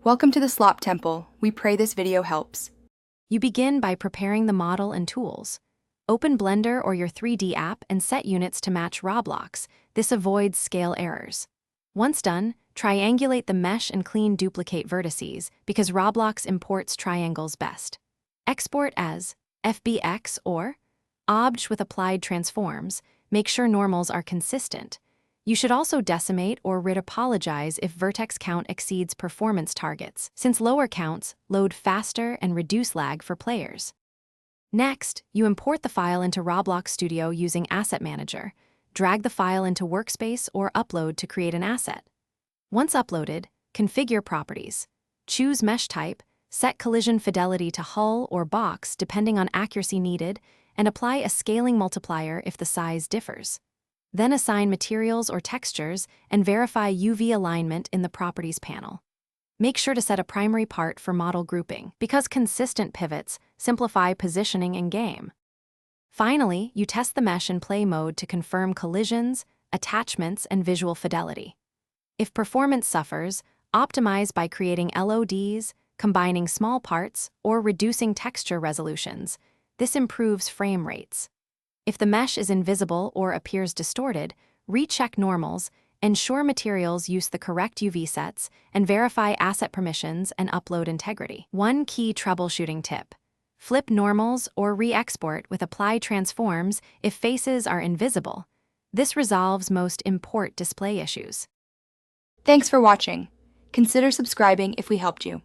Welcome to the Slop Temple. We pray this video helps. You begin by preparing the model and tools. Open Blender or your 3D app and set units to match Roblox. This avoids scale errors. Once done, triangulate the mesh and clean duplicate vertices because Roblox imports triangles best. Export as FBX or OBJ with applied transforms. Make sure normals are consistent. You should also decimate or apologize if vertex count exceeds performance targets, since lower counts load faster and reduce lag for players. Next, you import the file into Roblox Studio using Asset Manager. Drag the file into Workspace or upload to create an asset. Once uploaded, configure properties. Choose mesh type, set collision fidelity to hull or box depending on accuracy needed, and apply a scaling multiplier if the size differs. Then assign materials or textures and verify UV alignment in the Properties panel. Make sure to set a primary part for model grouping, because consistent pivots simplify positioning in game. Finally, you test the mesh in play mode to confirm collisions, attachments, and visual fidelity. If performance suffers, optimize by creating LODs, combining small parts, or reducing texture resolutions. This improves frame rates. If the mesh is invisible or appears distorted, recheck normals, ensure materials use the correct UV sets, and verify asset permissions and upload integrity. One key troubleshooting tip: flip normals or re-export with apply transforms if faces are invisible. This resolves most import display issues. Thanks for watching. Consider subscribing if we helped you.